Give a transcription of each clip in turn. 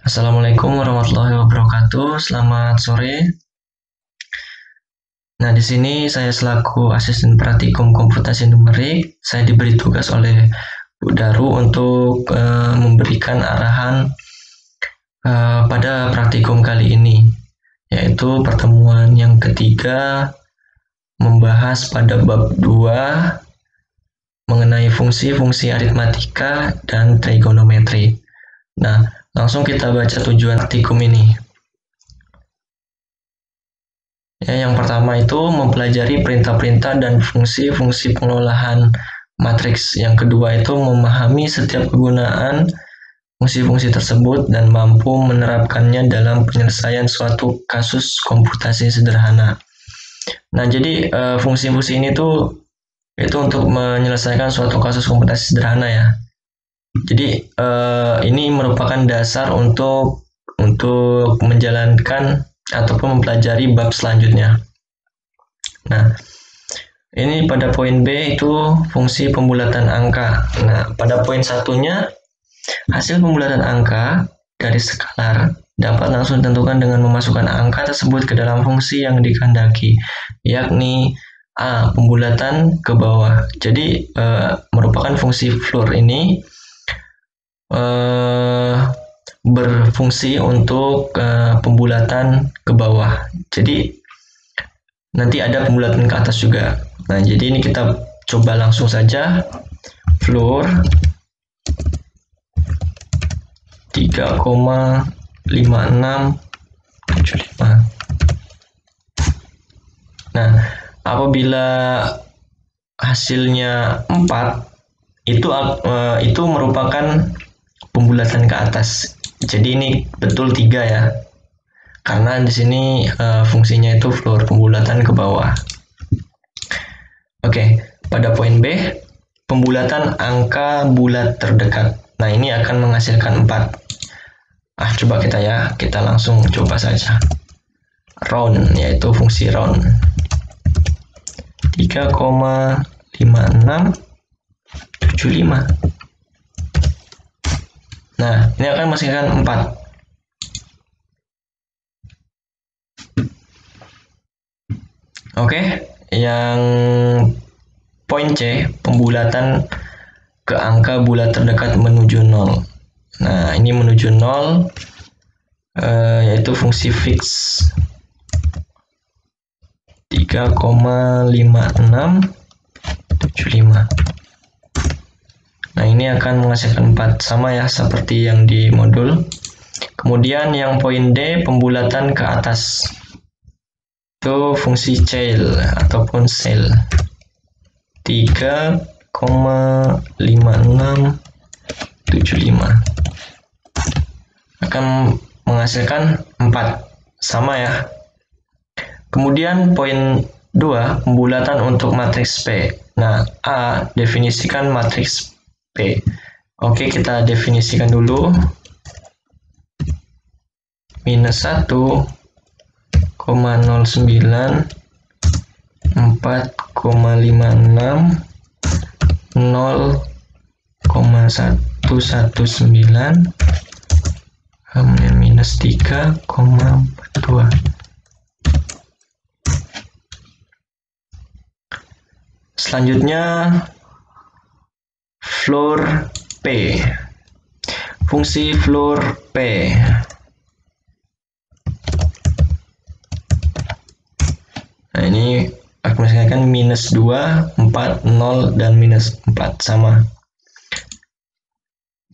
Assalamualaikum warahmatullahi wabarakatuh. Selamat sore. Nah, di sini saya selaku asisten praktikum komputasi numerik, saya diberi tugas oleh Bu Daru untuk memberikan arahan pada praktikum kali ini, yaitu pertemuan yang ketiga membahas pada bab 2 mengenai fungsi-fungsi aritmatika dan trigonometri. Nah, langsung kita baca tujuan praktikum ini. Ya, yang pertama itu mempelajari perintah-perintah dan fungsi-fungsi pengolahan matriks. Yang kedua itu memahami setiap kegunaan fungsi-fungsi tersebut dan mampu menerapkannya dalam penyelesaian suatu kasus komputasi sederhana. Nah, jadi fungsi-fungsi ini tuh itu untuk menyelesaikan suatu kasus komputasi sederhana ya. Jadi ini merupakan dasar untuk menjalankan ataupun mempelajari bab selanjutnya. Nah, ini pada poin B itu fungsi pembulatan angka. Nah, pada poin satunya, hasil pembulatan angka dari skalar dapat langsung ditentukan dengan memasukkan angka tersebut ke dalam fungsi yang dikehendaki, yakni A. Pembulatan ke bawah. Jadi, merupakan fungsi floor ini berfungsi untuk pembulatan ke bawah. Jadi nanti ada pembulatan ke atas juga. Nah, jadi ini kita coba langsung saja. Floor 3,5675. Nah, apabila hasilnya 4 itu merupakan pembulatan ke atas. Jadi ini betul 3 ya. Karena di sini fungsinya itu floor, pembulatan ke bawah. Oke, pada poin B, pembulatan angka bulat terdekat. Nah, ini akan menghasilkan 4. Coba kita langsung coba saja. Round, yaitu fungsi round. 3,5675. Nah, ini akan menghasilkan 4. Oke, yang poin C, pembulatan ke angka bulat terdekat menuju 0. Nah, ini menuju 0, yaitu fungsi fix 3,5675. Nah, ini akan menghasilkan 4, sama ya seperti yang di modul. Kemudian yang poin D, pembulatan ke atas. Itu fungsi cell ataupun cell 3,5675 akan menghasilkan 4, sama ya. Kemudian poin 2, pembulatan untuk matriks P. Nah, A, definisikan matriks P. Oke, kita definisikan dulu. Minus 1,09 4,56 0,119 kemudian minus 3,42. Selanjutnya floor P. Fungsi floor P. Nah, ini akan menghasilkan minus 2, 4, 0, dan minus 4, sama.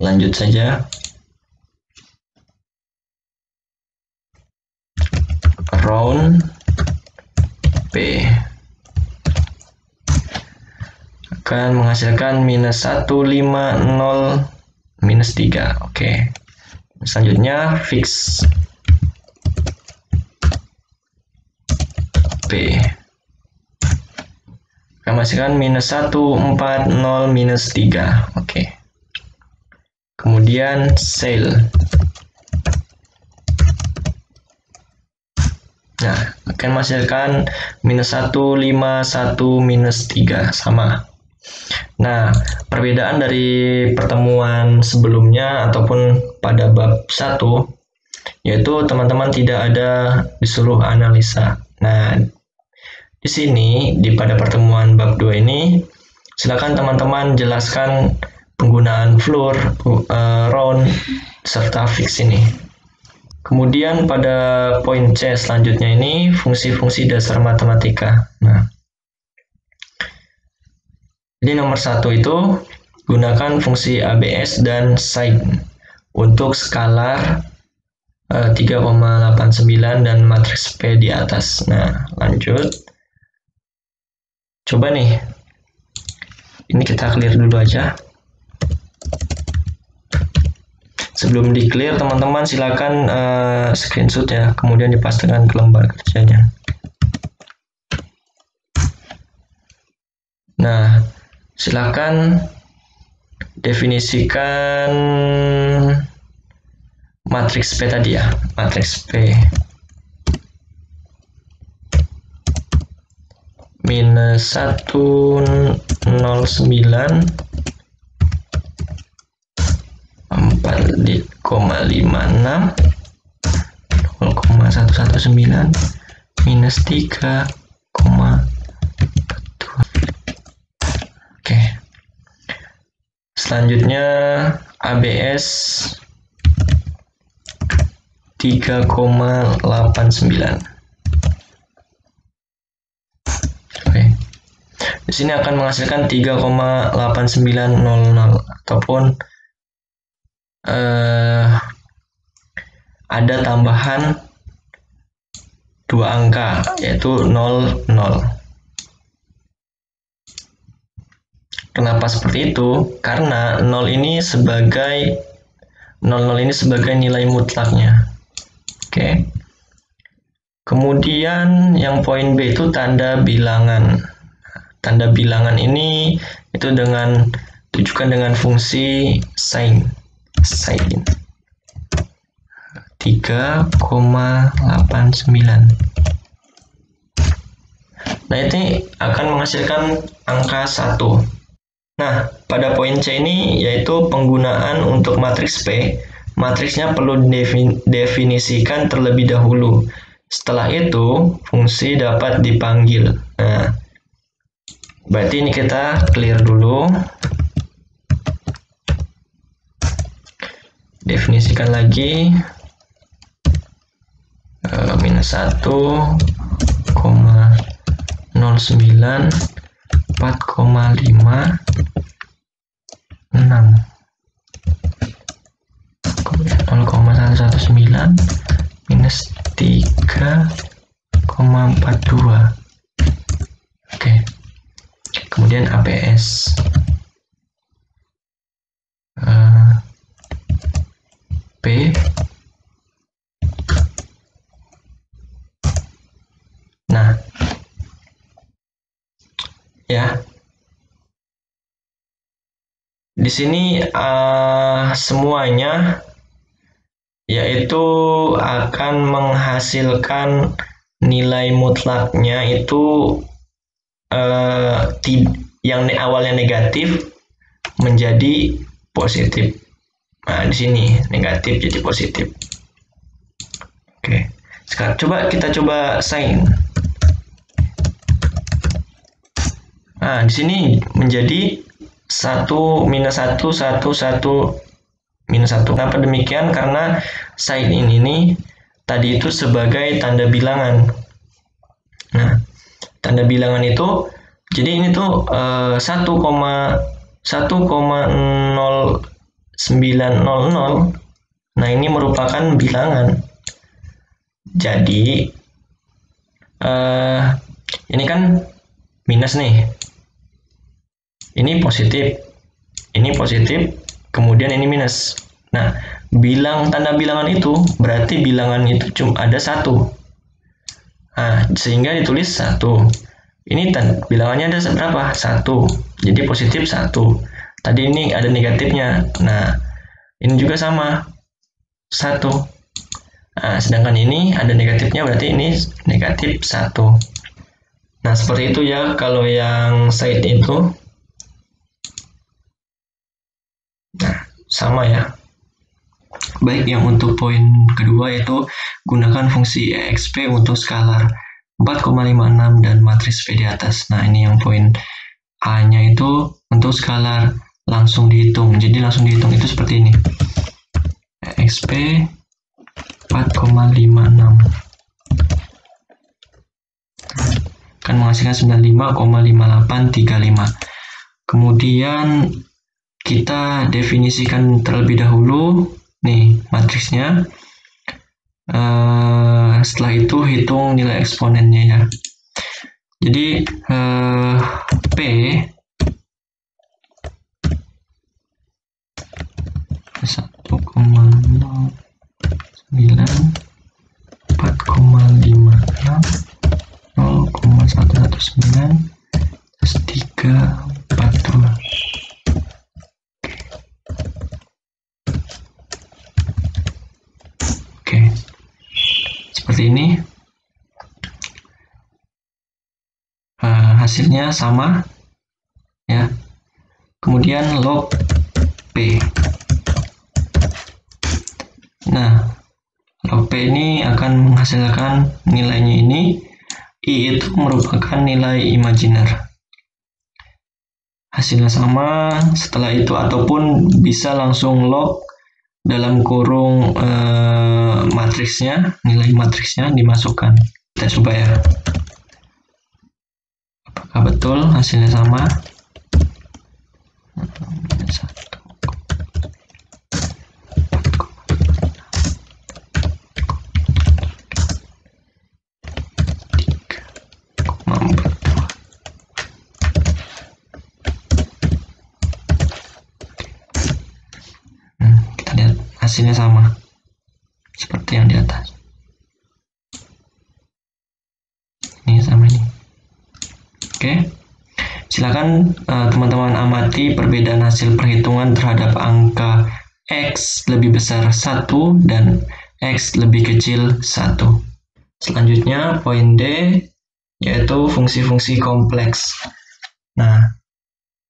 Lanjut saja. Round P akan menghasilkan minus 150 minus 3. Oke. Selanjutnya fix P akan menghasilkan minus 140 minus 3. Oke. Kemudian cell. Nah, akan menghasilkan minus 151 minus 3, sama. Nah, perbedaan dari pertemuan sebelumnya ataupun pada bab 1 yaitu teman-teman tidak ada disuruh analisa. Nah, di sini pada pertemuan bab 2 ini silakan teman-teman jelaskan penggunaan floor, round, serta fix ini. Kemudian pada poin C selanjutnya ini fungsi-fungsi dasar matematika. Nah, jadi nomor 1 itu gunakan fungsi ABS dan sin untuk skalar 3,89 dan matriks P di atas. Nah, lanjut. Coba nih, ini kita clear dulu aja. Sebelum di clear, teman-teman silakan screenshot ya, kemudian dipastikan ke lembar kerjanya. Nah, silakan definisikan matriks P tadi ya, matriks P minus 109 4,56 0,119 minus 3, oke. Selanjutnya ABS 3,89. Oke. Di sini akan menghasilkan 3,8900 ataupun ada tambahan 2 angka yaitu 00. Kenapa seperti itu? Karena 00 ini sebagai nilai mutlaknya. Oke. Kemudian yang poin B itu tanda bilangan. Tanda bilangan ini itu tujukan dengan fungsi sin 3,89. Nah, ini akan menghasilkan angka 1. Nah, pada poin C ini yaitu penggunaan untuk matriks P, matriksnya perlu didefinisikan terlebih dahulu. Setelah itu, fungsi dapat dipanggil. Nah, berarti ini kita clear dulu. Definisikan lagi. Minus 1,09 4,56 0,119 minus 3,42. Oke. Kemudian ABS P. Nah, ya. Di sini semuanya yaitu akan menghasilkan nilai mutlaknya itu yang awalnya negatif menjadi positif. Nah, di sini negatif jadi positif. Oke. Sekarang kita coba sin. Nah, di sini menjadi 1 minus 1 1 1 minus 1. Kenapa demikian? Karena sin ini tadi itu sebagai tanda bilangan. Nah, tanda bilangan itu jadi ini tuh 1,0900. Nah, ini merupakan bilangan. Jadi ini kan minus nih. Ini positif, kemudian ini minus. Nah, tanda bilangan itu berarti bilangan itu cuma ada 1. Nah, sehingga ditulis 1. Ini bilangannya ada berapa? 1. Jadi positif 1. Tadi ini ada negatifnya. Nah, ini juga sama. 1. Nah, sedangkan ini ada negatifnya berarti ini negatif 1. Nah, seperti itu ya kalau yang side itu. Nah, sama ya. Baik, yang untuk poin kedua yaitu gunakan fungsi exp untuk skalar 4,56 dan matriks V di atas. Nah, ini yang poin A-nya itu untuk skalar langsung dihitung. Jadi langsung dihitung itu seperti ini. exp 4,56 akan menghasilkan 95,5835. Kemudian kita definisikan terlebih dahulu nih matriksnya. Setelah itu hitung nilai eksponennya ya. Jadi P 1,09 4,56 0,119 plus 342. Oke, seperti ini. Hasilnya sama ya. Kemudian log P. Nah, log P ini akan menghasilkan nilainya ini. I itu merupakan nilai imajiner. Hasilnya sama. Setelah itu ataupun bisa langsung log dalam kurung matriksnya, nilai matriksnya dimasukkan. Kita coba ya. Apakah betul hasilnya sama? Kita lihat hasilnya sama seperti yang di atas. Ini sama ini. Oke. Silakan teman-teman amati perbedaan hasil perhitungan terhadap angka X lebih besar 1 dan X lebih kecil 1. Selanjutnya poin D yaitu fungsi-fungsi kompleks. Nah,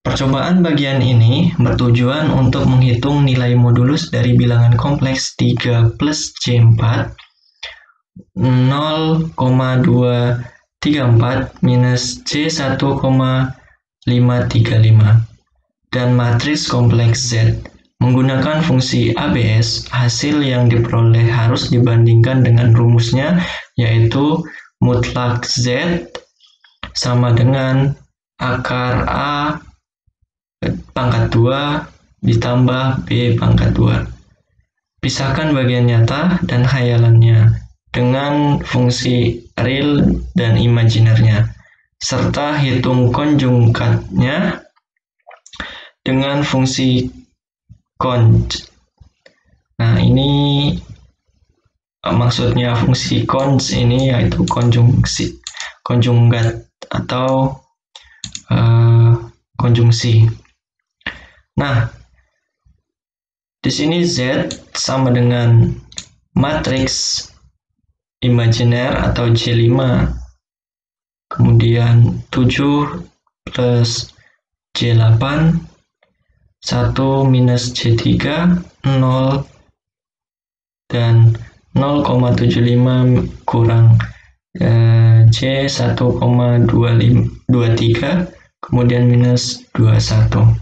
percobaan bagian ini bertujuan untuk menghitung nilai modulus dari bilangan kompleks 3 plus C4 0,234 minus C1,535 dan matriks kompleks Z. Menggunakan fungsi ABS, hasil yang diperoleh harus dibandingkan dengan rumusnya, yaitu mutlak Z sama dengan akar A pangkat 2 ditambah B pangkat 2. Pisahkan bagian nyata dan khayalannya dengan fungsi real dan imajinernya, serta hitung konjugatnya dengan fungsi conj. Nah, ini maksudnya fungsi conj ini yaitu konjugat atau konjungsi. Nah, di sini Z sama dengan matriks imajiner atau J5. Kemudian 7 plus J8 1 minus J3 0 dan 0,75 kurang J1,23 kemudian minus 21.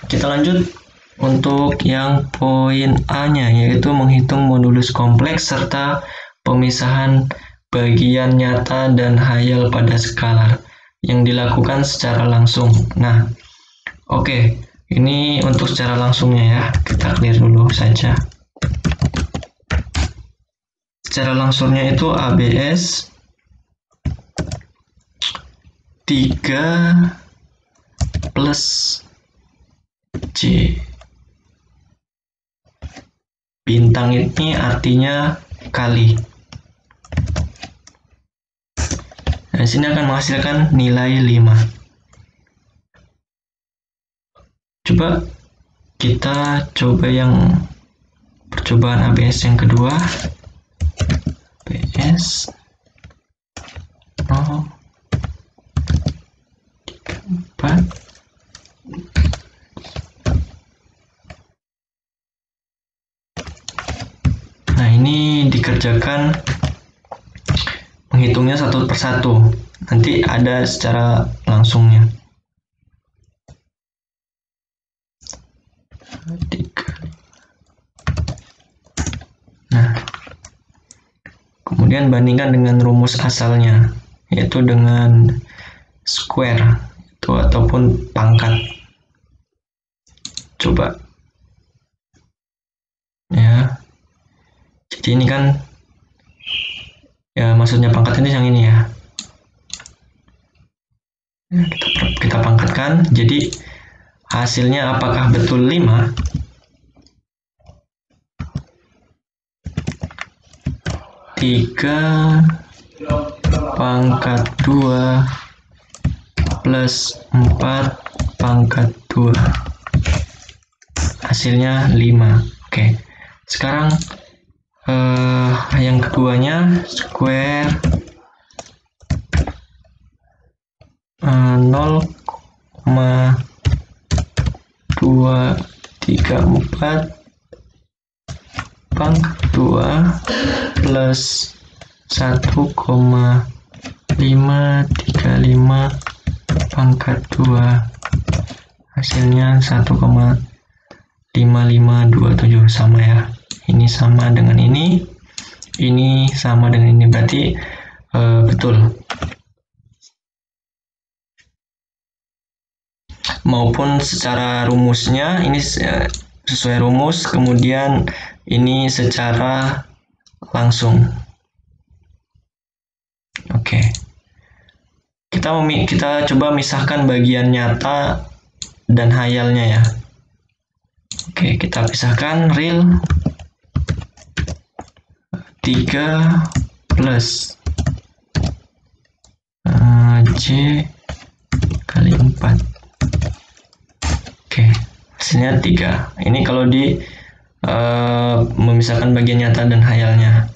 Kita lanjut untuk yang poin A-nya, yaitu menghitung modulus kompleks serta pemisahan bagian nyata dan khayal pada skalar yang dilakukan secara langsung. Nah, oke, ini untuk secara langsungnya ya, kita clear dulu saja. Secara langsungnya itu ABS 3 plus C. Bintang ini artinya kali. Nah, di sini akan menghasilkan nilai 5. Coba kita coba yang percobaan ABS yang kedua. ABS 0, 3, 4 ini dikerjakan menghitungnya satu persatu. Nanti ada secara langsungnya. 3. Nah, kemudian bandingkan dengan rumus asalnya, yaitu dengan square itu ataupun pangkat. Coba ya. Jadi ini kan ya, maksudnya pangkat ini yang ini ya. Kita pangkatkan, jadi hasilnya apakah betul 5? 3 pangkat 2 plus 4 pangkat 2. Hasilnya 5. Oke. Sekarang yang keduanya square 0,234 pangkat 2 plus 1,535 pangkat 2. Hasilnya 1,5527. Sama ya. Ini sama dengan ini sama dengan ini, berarti betul. Maupun secara rumusnya ini sesuai rumus, kemudian ini secara langsung. Oke. Kita coba misahkan bagian nyata dan hayalnya ya. Oke, kita pisahkan. Real 3 plus J kali 4. Oke, hasilnya 3. Ini kalau di memisahkan bagian nyata dan hayalnya.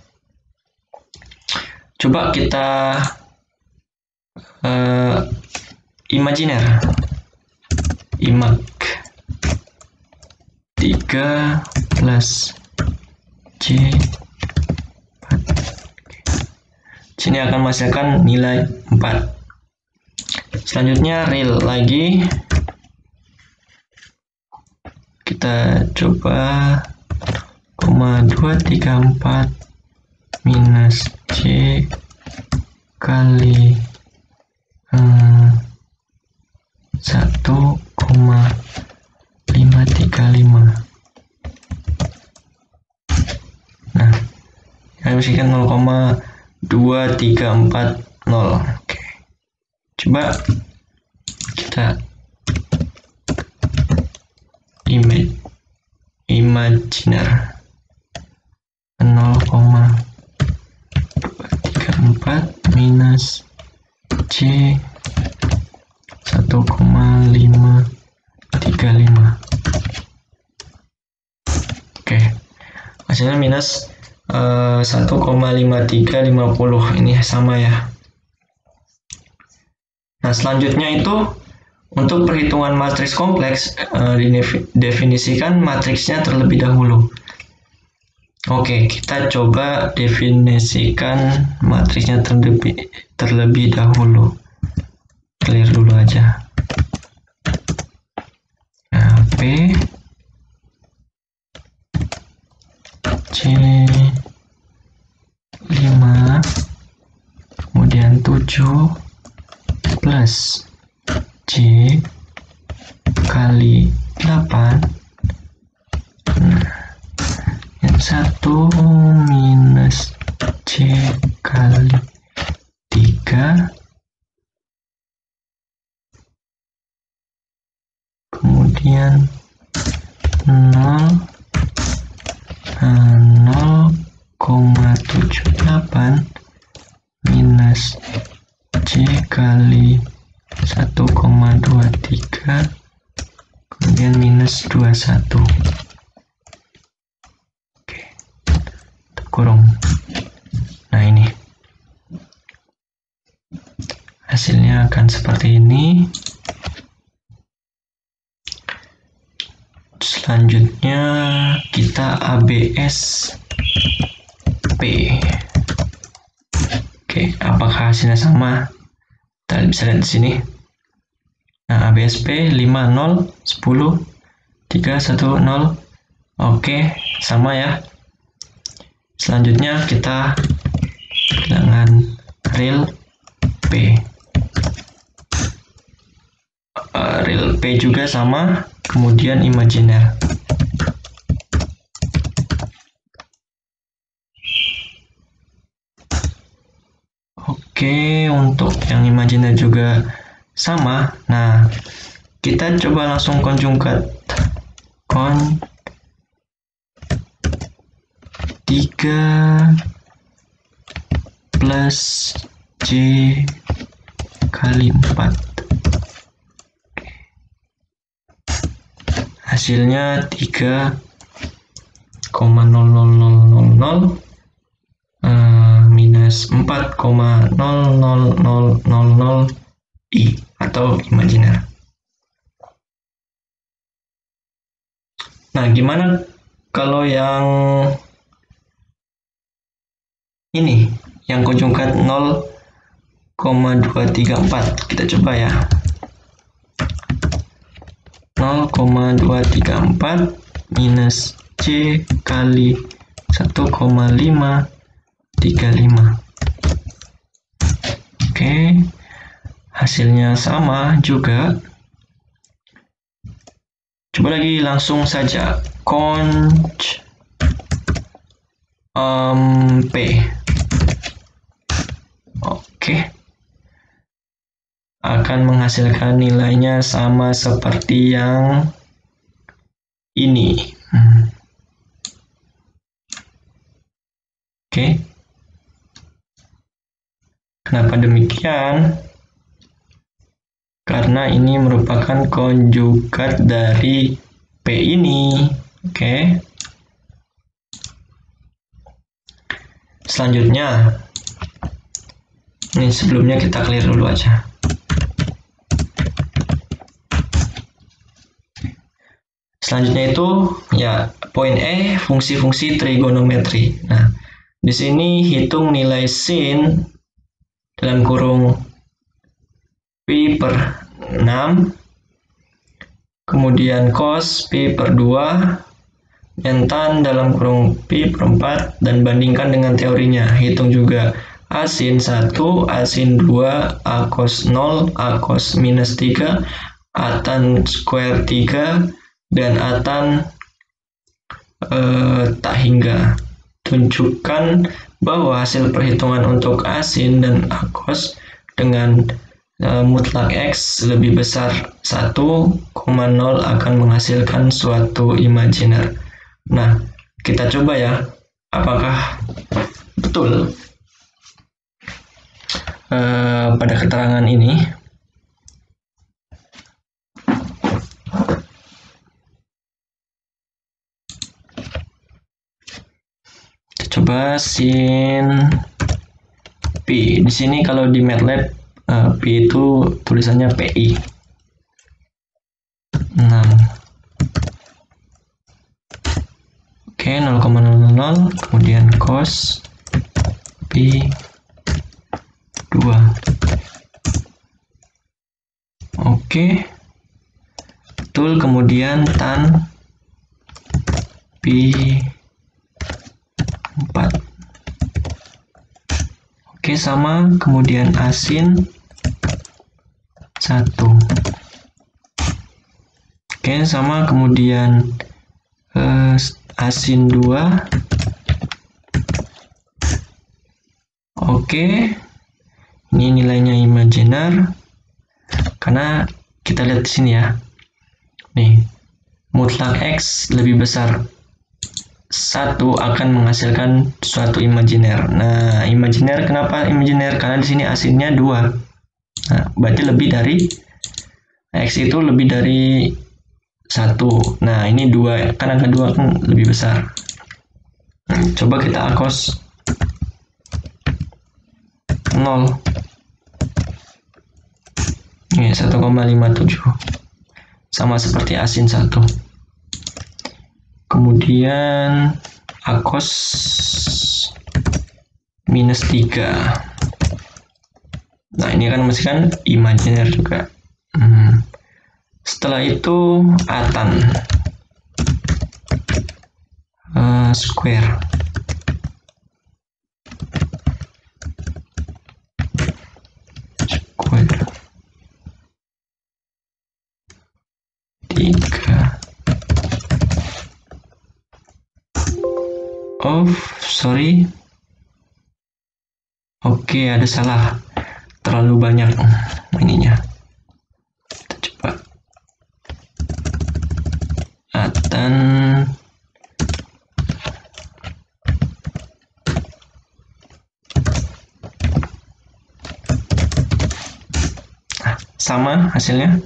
Coba kita imajiner. Imag 3 plus J 4. Sini akan menghasilkan nilai 4. Selanjutnya real lagi. Kita coba 234 minus J kali 1,535. Nah, saya mestikan 0,2340. Oke. Coba kita imaginer 0,234 minus J 1,535. Oke, hasilnya minus 1,5350. Ini sama ya. Nah, selanjutnya itu untuk perhitungan matriks kompleks, didefinisikan matriksnya terlebih dahulu. Oke, kita coba definisikan matriksnya terlebih dahulu. Clear dulu aja. Nah, P C 5 kemudian 7 plus J kali 8. Nah, yang 1 minus J kali 3 kemudian 0,78 minus J kali 1,23 kemudian minus 21. Oke, kurung. Nah, ini hasilnya akan seperti ini. Selanjutnya kita ABS P. Oke, apakah hasilnya sama? Kita bisa lihat di sini. Nah, ABSP 5, 0, 10, 3, 1, 0. Oke, sama ya. Selanjutnya kita dengan real P. Real P juga sama, kemudian imajiner. Oke, untuk yang imajiner juga sama. Nah, kita coba langsung konjugat. Kon 3 plus J kali 4. Hasilnya 3,00000 minus 4,00000 I atau imajiner. Nah, gimana kalau yang ini, yang konjugat 0,234? Kita coba ya. 0,234 minus C kali 1,535. Oke, hasilnya sama juga. Coba lagi, langsung saja. Conj P. Oke. Akan menghasilkan nilainya sama seperti yang ini. Oke. Kenapa demikian? Karena ini merupakan konjugat dari P ini. Oke. Selanjutnya, ini sebelumnya kita clear dulu aja. Selanjutnya itu ya poin E, fungsi-fungsi trigonometri. Nah, di sini hitung nilai sin dalam kurung pi per 6, kemudian cos pi per 2, dan tan dalam kurung pi per 4, dan bandingkan dengan teorinya. Hitung juga A sin 1, A sin 2, A cos 0, A cos minus 3, A tan square 3, dan A tan tak hingga. Tunjukkan bahwa hasil perhitungan untuk A sin dan A cos dengan mutlak X lebih besar 1,0 akan menghasilkan suatu imajiner. Nah, kita coba ya, apakah betul pada keterangan ini. Kita coba sin Pi. Di sini kalau di MATLAB Pi itu tulisannya PI 6. Oke, 0,00, kemudian cos Pi 2. Oke, betul. Kemudian tan Pi 4. Oke, sama. Kemudian asin 1. Oke, sama. Kemudian asin 2. Oke, ini nilainya imajiner karena kita lihat di sini ya. Nih, mutlak X lebih besar 1 akan menghasilkan suatu imajiner. Nah, imajiner, kenapa imajiner? Karena di sini asinnya 2. Nah, berarti lebih dari X itu lebih dari 1. Nah, ini 2. Kan angka 2 kan lebih besar. Nah, coba kita akos 0. Ini 1,57. Sama seperti asin 1. Kemudian akos minus 3. Nah, ini kan masih kan imajiner juga. Setelah itu atan square. Square 3. Oh, sorry. Oke, ada salah. Terlalu banyak ininya. Kita coba. Atan sama hasilnya.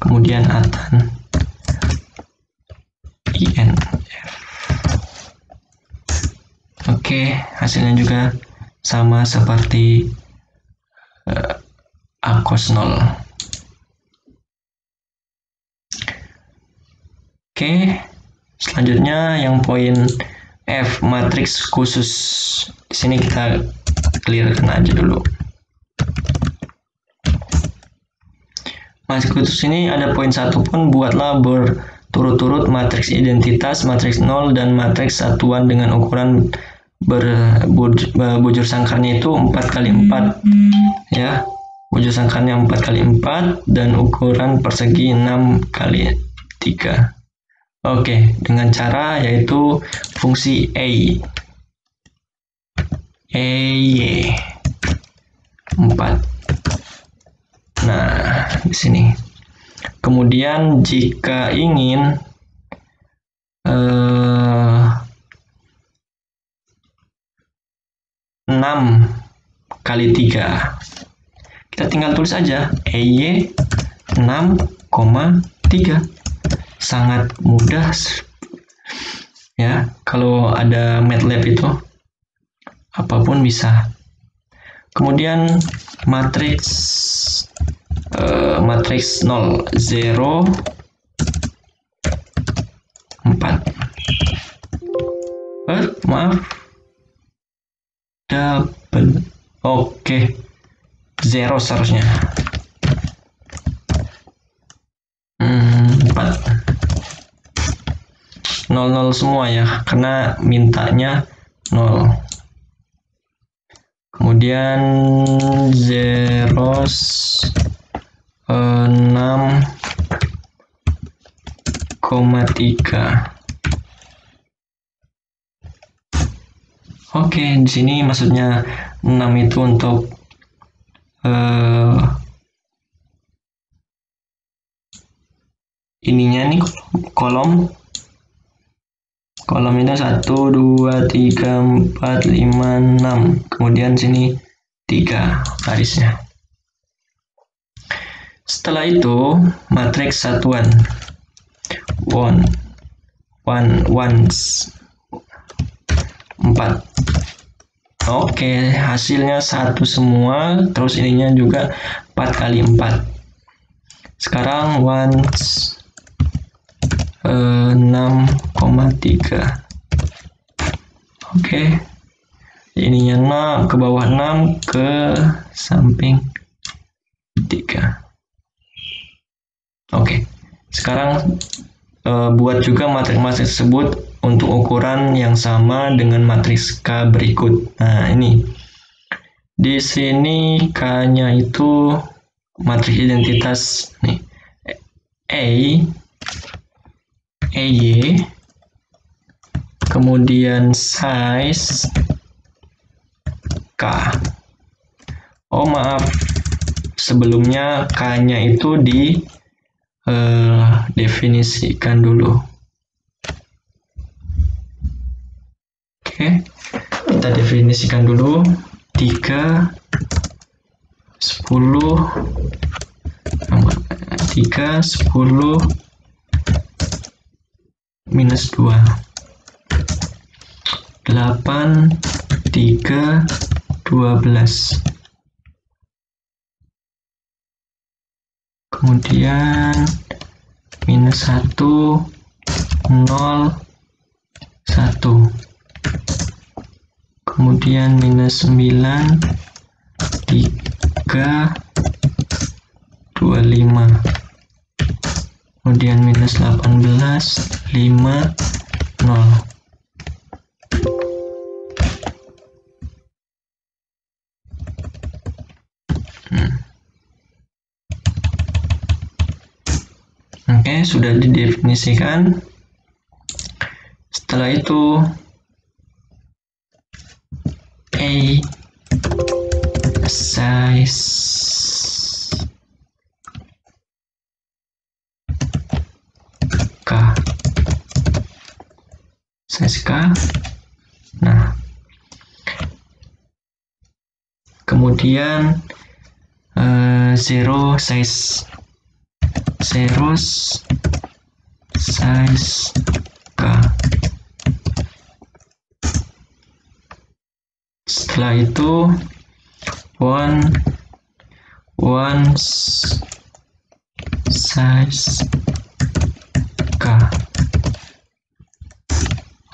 Kemudian atan INF. Oke, hasilnya juga sama seperti A cos 0. Oke, selanjutnya yang poin F, matriks khusus. Di sini kita clearkan aja dulu. Matriks khusus ini ada poin 1 pun, buatlah berturut-turut matriks identitas, matriks 0, dan matriks satuan dengan ukuran bujur sangkarnya itu 4x4 ya. Bujur sangkarnya 4x4 dan ukuran persegi 6x3. Oke, dengan cara yaitu fungsi y 4. Nah, di sini. Kemudian jika ingin 6 kali 3, kita tinggal tulis aja EY 6,3. Sangat mudah ya, kalau ada MATLAB itu apapun bisa. Kemudian matriks 0 0 4. Maaf, double. Oke, 0 seharusnya. 4. 0 semua ya, karena mintanya 0. Kemudian 0 6,3. Oke, di sini maksudnya 6 itu untuk ininya nih, kolom itu 1, 2, 3, 4, 5, 6. Kemudian sini 3 barisnya. Setelah itu matriks satuan ones 4. Oke, hasilnya 1 semua, terus ininya juga 4x4. Sekarang ones 6,3. Oke, ininya 6 ke bawah, 6 ke samping 3. Oke, sekarang buat juga matriks-matriks tersebut untuk ukuran yang sama dengan matriks K berikut. Nah, ini di sini K-nya itu matriks identitas nih, EY, kemudian size K. Oh maaf, sebelumnya K-nya itu definisikan dulu. Oke, kita definisikan dulu. 3, 10, minus 2, 8, 3, 12. Kemudian minus 1, 0, 1. Kemudian kemudian minus 9, 3, 25, kemudian minus 18, 5, 0. Oke, sudah didefinisikan. Setelah itu A size K. Nah, kemudian zero size K. Setelah itu one size K.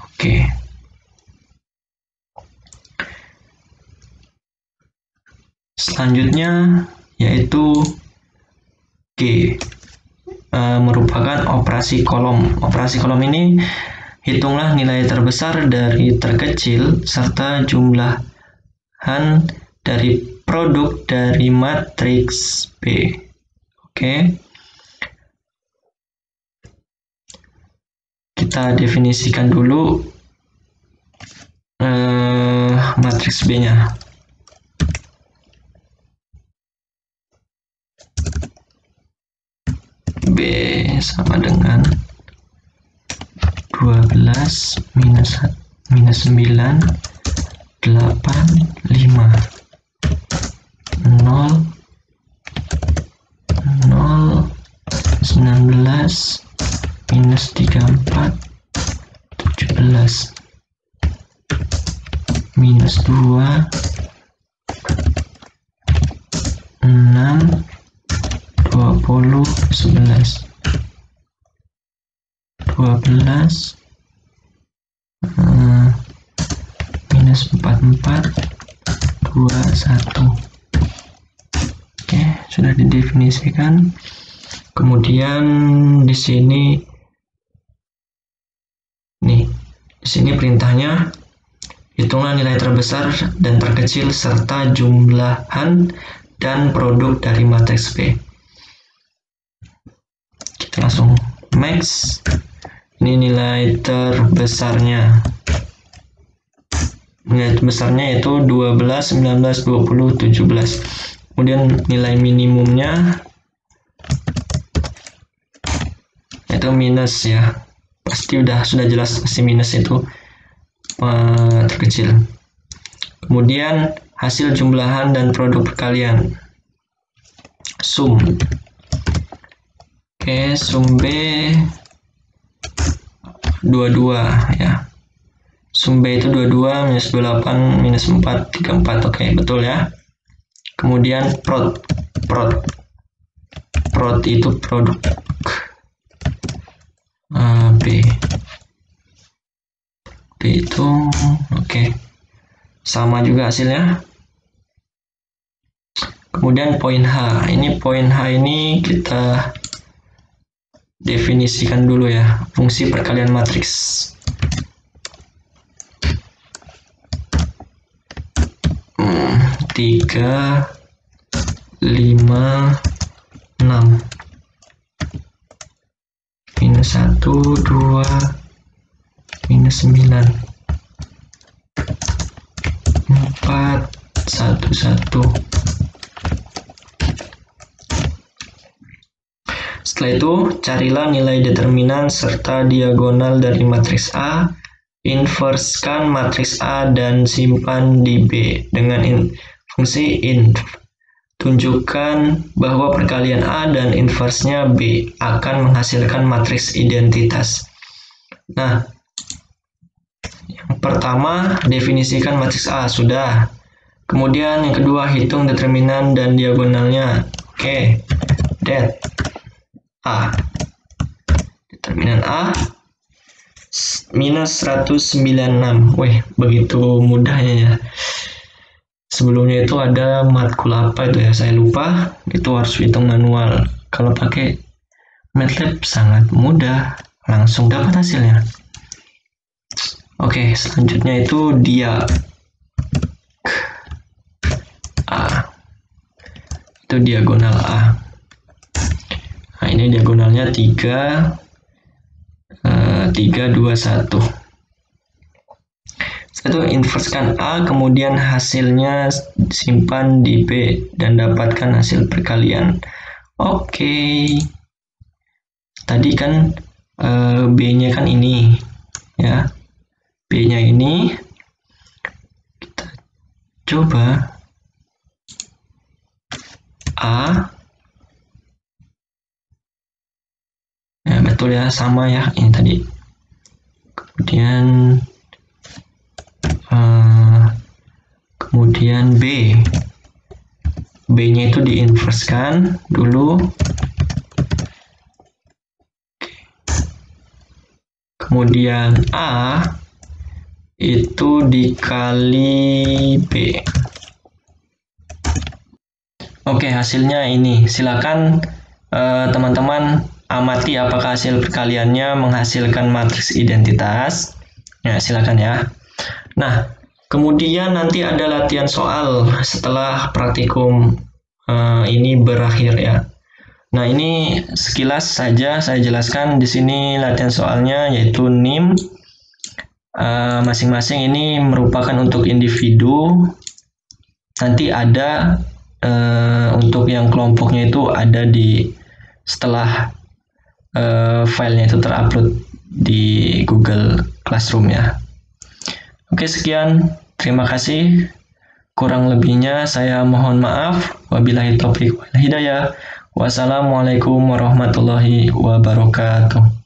Oke. Selanjutnya yaitu G, merupakan operasi kolom. Operasi kolom ini hitunglah nilai terbesar dari terkecil serta jumlahan dari produk dari matriks B. Oke. Kita definisikan dulu matriks B-nya. B sama dengan 12 minus 9, 8, 5, 0, 0, 19, minus 34, 17, minus 2, 6, 20, 11, 12, minus 44, 21. Oke, sudah didefinisikan. Kemudian di sini perintahnya hitunglah nilai terbesar dan terkecil serta jumlahan dan produk dari matriks B. Kita langsung max. Ini nilai terbesarnya. Nilai terbesarnya yaitu 12, 19, 20, 17. Kemudian nilai minimumnya itu minus ya. Pasti sudah jelas pasti minus itu terkecil. Kemudian hasil jumlahan dan produk perkalian. Sum. Oke, sum B 22 ya. Sum B itu 22 minus 28 minus 4 34. Oke, betul ya. Kemudian prod itu produk B itu oke. Sama juga hasilnya. Kemudian poin H. Poin H ini kita definisikan dulu ya, fungsi perkalian matriks. Tiga, 5, 6, minus 1, 2, minus 9, 4, 1, 1. Setelah itu, carilah nilai determinan serta diagonal dari matriks A, inverskan matriks A dan simpan di B dengan fungsi inv. Tunjukkan bahwa perkalian A dan inversnya B akan menghasilkan matriks identitas. Nah, yang pertama, definisikan matriks A, sudah. Kemudian yang kedua, hitung determinan dan diagonalnya. Oke, det A. Determinan A minus 196. Wih, begitu mudahnya ya. Sebelumnya itu ada matkul apa itu ya, saya lupa. Itu harus hitung manual. Kalau pakai MATLAB sangat mudah, langsung dapat hasilnya. Oke, selanjutnya itu dia A. Itu diagonal A. Nah, ini diagonalnya 3, 3, 2, 1. Satu, inverskan A, kemudian hasilnya simpan di B, dan dapatkan hasil perkalian. Oke. Tadi kan B-nya kan ini, ya. B-nya ini, kita coba A. Ya, betul ya, sama ya, ini tadi. Kemudian B. B-nya itu diinverskan dulu. Kemudian A itu dikali B. Oke, hasilnya ini. Silakan teman-teman amati apakah hasil perkaliannya menghasilkan matriks identitas. Ya, silakan ya. Nah, kemudian nanti ada latihan soal setelah praktikum ini berakhir ya. Nah, ini sekilas saja saya jelaskan di sini latihan soalnya, yaitu NIM. Masing-masing ini merupakan untuk individu. Nanti ada untuk yang kelompoknya itu ada di setelah filenya itu terupload di Google Classroom ya. Oke, sekian. Terima kasih. Kurang lebihnya saya mohon maaf. Wabillahi taufiq wal hidayah. Wassalamualaikum warahmatullahi wabarakatuh.